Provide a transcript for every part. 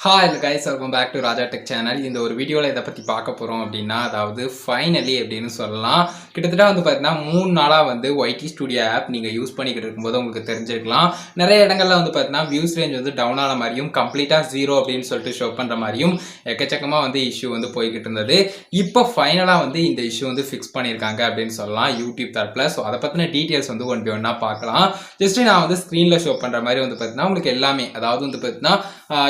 Hi guys, welcome back to Raja tech channel. இந்த ஒரு வீடியோவில் இதை பற்றி பார்க்க போகிறோம் அப்படின்னா, அதாவது ஃபைனலி அப்படின்னு சொல்லலாம். கிட்டத்தட்ட வந்து பார்த்தீங்கன்னா 3 நாளாக வந்து ஒய்டி ஸ்டுடியோ ஆப் நீங்கள் யூஸ் பண்ணிக்கிட்டு இருக்கும்போது உங்களுக்கு தெரிஞ்சிருக்கலாம். நிறைய இடங்கள்ல வந்து பார்த்தீங்கன்னா வியூஸ் ரேஞ்ச் வந்து டவுன் ஆன மாதிரியும் கம்ப்ளீட்டாக 0 அப்படின்னு சொல்லிட்டு ஷோ பண்ணுற மாதிரியும் எக்கச்சக்கமாக வந்து இஷ்யூ வந்து போய்கிட்டு இருந்தது. இப்போ ஃபைனலாக வந்து இந்த இஷ்யூ வந்து ஃபிக்ஸ் பண்ணியிருக்காங்க அப்படின்னு சொல்லலாம் யூடியூப் தரப்பில். ஸோ அதை பற்றின டீட்டெயில்ஸ் வந்து ஒன் பை ஒன்றா பார்க்கலாம். ஜஸ்ட் நான் வந்து ஸ்க்ரீனில் ஷோ பண்ணுற மாதிரி வந்து பார்த்தீங்கன்னா உங்களுக்கு எல்லாமே, அதாவது வந்து பார்த்தீங்கன்னா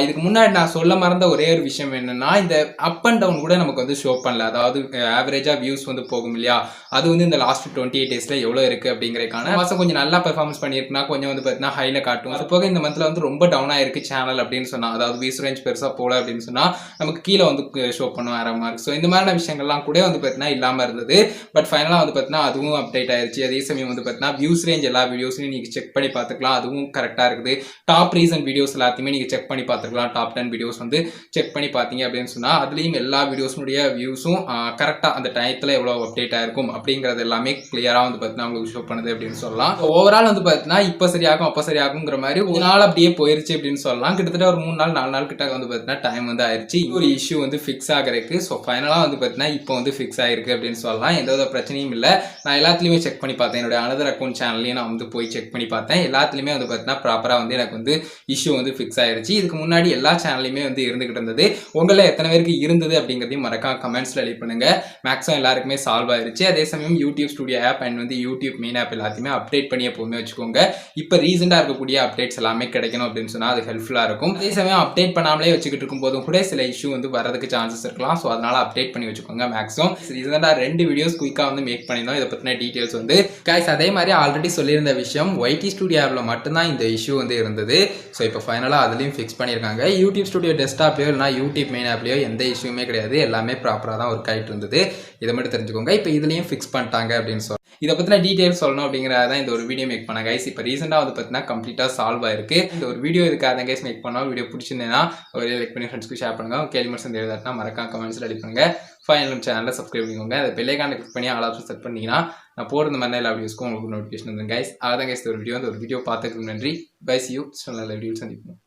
இதுக்கு முன்னாடி நான் சொல்ல மறந்த ஒரே ஒரு விஷயம் என்னன்னா, இந்த அப் அண்ட் டவுன் கூட நமக்கு வந்து ஷோ பண்ணல. அதாவது ஆவரேஜா வியூஸ் வந்து போகும் இல்லையா, அது வந்து இந்த லாஸ்ட் 28 டேஸ்ல எவ்வளவு இருக்கு அப்படிங்கறதுக்கான மாசம் கொஞ்சம் நல்லா பெர்ஃபார்மன்ஸ் பண்ணியிருக்குன்னா கொஞ்சம் வந்து பார்த்தீங்கன்னா ஹைல காட்டும். அது போக இந்த மந்த்ல வந்து ரொம்ப டவுன் ஆயிருக்கு சேனல் அப்படின்னு சொன்னா, அதாவது வியூஸ் ரேஞ்ச் பெருசா போல அப்படின்னு சொன்னா நமக்கு கீழே வந்து ஷோ பண்ணும் வேற மாதிரி. ஸோ இந்த மாதிரியான விஷயங்கள்லாம் கூட வந்து பார்த்தீங்கன்னா இல்லாம இருந்தது. பட் ஃபைனலா வந்து பார்த்தீங்கன்னா அதுவும் அப்டேட் ஆயிருச்சு. அதே சமயம் வந்து பார்த்தீங்கன்னா வியூஸ் ரேஞ்ச் எல்லா வீடியோஸையும் நீங்க செக் பண்ணி பார்த்துக்கலாம். அதுவும் கரெக்டா இருக்குது. டாப் ரீசன்ட் வீடியோஸ் எல்லாத்தையுமே நீங்க செக் பண்ணி பார்த்துக்கலாம். டாப் 10 வீடியோஸ் வந்து செக் பண்ணி பார்த்தீங்க அப்படின்னு சொன்னா அதுலயும் எல்லா வீடியோஸுடைய வியூஸும் கரெக்டா அந்த டயத்துல எவ்வளவு அப்டேட் ஆயிருக்கும் அப்படிங்கிறது எல்லாமே கிளியரா வந்து பார்த்தீங்கன்னா உங்களுக்கு ஷோ பண்ணுது அப்படின்னு சொல்லலாம். ஓவரால் வந்து பார்த்தீங்கன்னா இப்ப சரியாகும் அப்ப சரியாகுங்கிற மாதிரி ஒரு நாள் அப்படியே போயிருச்சு அப்படின்னு சொல்லலாம். கிட்டத்தட்ட ஒரு 3 நாள் 4 நாள் கிட்ட வந்து பார்த்தீங்கன்னா டைம் வந்து ஆயிருச்சு ஒரு இஷ்யூ வந்து ஃபிக்ஸ் ஆகிறதுக்கு. ஸோ ஃபைனலா வந்து பார்த்தீங்கன்னா இப்போ வந்து ஃபிக்ஸ் ஆயிருக்கு அப்படின்னு சொல்லலாம். எந்த வித பிரச்சனையும் இல்லை. நான் எல்லாத்துலயுமே செக் பண்ணி பார்த்தேன். என்னோட அனதர் அக்கௌண்ட் சேனல்லையும் நான் வந்து போய் செக் பண்ணி பார்த்தேன். எல்லாத்துலயுமே வந்து பார்த்தீங்கன்னா ப்ராப்பரா வந்து எனக்கு வந்து இஷ்யூ வந்து ஃபிக்ஸ் ஆயிருச்சு. இதுக்கு முன்னாடி எல்லா சேனல்லையுமே வந்து இருந்துகிட்டு இருந்தது. உங்களை எத்தனை பேருக்கு இருந்தது அப்படிங்கிறதையும் மறக்காம கமெண்ட்ஸ்ல லீவ் பண்ணுங்க. மேக்ஸிமம் எல்லாருக்குமே சால்வ் ஆயிருச்சு. அதே சமயம் யூடியூப் ஸ்டுடியோ ஆப் அண்ட் வந்து யூடியூப் மெயின் ஆப் எல்லாத்தையுமே அப்டேட் பண்ணி எப்பவுமே வச்சுக்கோங்க. இப்போ ரீசெண்டா இருக்கக்கூடிய அப்டேட்ஸ் எல்லாமே கிடைக்கணும் அப்படின்னு சொன்னா அது ஹெல்ப்ஃபுல்லா இருக்கும். அதே சமயம் அப்டேட் பண்ணாமலே வச்சுக்கிட்டு இருக்கும் போதும் கூட சில இஷ்யூ வந்து வரதுக்கு சான்சஸ் இருக்கலாம். ஸோ அதனால அப்டேட் பண்ணி வச்சுக்கோங்க. மேக்ஸிமம் ரீசெண்டா 2 வீடியோஸ் குயிக்கா வந்து மேக் பண்ணியிருந்தோம். இதை பத்தின டீடைல்ஸ் வந்து கைஸ் அதே மாதிரி ஆல்ரெடி சொல்லியிருந்த விஷயம் ஒய்டி ஸ்டுடியோ ஆப்ல மட்டும்தான் இந்த இஷ்யூ வந்து இருந்தது. ஸோ இப்போ ஃபைனலாக அதுலேயும் ஃபிக்ஸ் பண்ணியிருக்காங்க. யூடியூப் ஸ்டுடியோ டெஸ்க்டாப்லையோ இல்லைனா யூடியூப் மெயின் ஆப்லையோ எந்த இஷ்யூமே கிடையாது. எல்லாமே ப்ராப்பராக தான் ஒர்க் ஆகிட்டு இருந்தது. இதை மட்டும் தெரிஞ்சுக்கோங்க. இப்போ இதுலேயும் ஃபிக்ஸ் பண்ணிட்டாங்க அப்படின்னு சொல்லி இதை பற்றின டீட்டெயில்ஸ் சொல்லணும் அப்படிங்கிறதான் இந்த ஒரு வீடியோ மேக் பண்ண கைஸ். இப்போ ரீசெண்டாக வந்து பார்த்தீங்கன்னா கம்ப்ளீட்டாக சால்வ் ஆயிருக்கு. இந்த ஒரு வீடியோ இதுக்காக தான் கைஸ் மேக் பண்ணோம். வீடியோ பிடிச்சிருந்தேன்னா ஒரு லைக் பண்ணி ஃப்ரெண்ட்ஸ்க்கு ஷேர் பண்ணுங்க. கேள்வி மட்டும் தெரியாதுன்னா மறக்காம கமெண்ட்ஸில் ரெடி பண்ணுங்க. ஃபைனல் சேனலில் சப்ஸ்கிரைப் பண்ணிக்கோங்க. அதை பெல்லைக்கான கிளிக் பண்ணி ஆல் ஆப்ஷன் செட் பண்ணிங்கன்னா நான் போடுற இந்த மாதிரி எல்லா வீடியோஸ்க்கும் உங்களுக்கு நோட்டிஃபிகேஷன் வந்து கைஸ். அதான் கைஸ் ஒரு வீடியோ பார்த்துக்கு நன்றி. Bye see you. நல்ல வீடியோ சந்திப்போம்.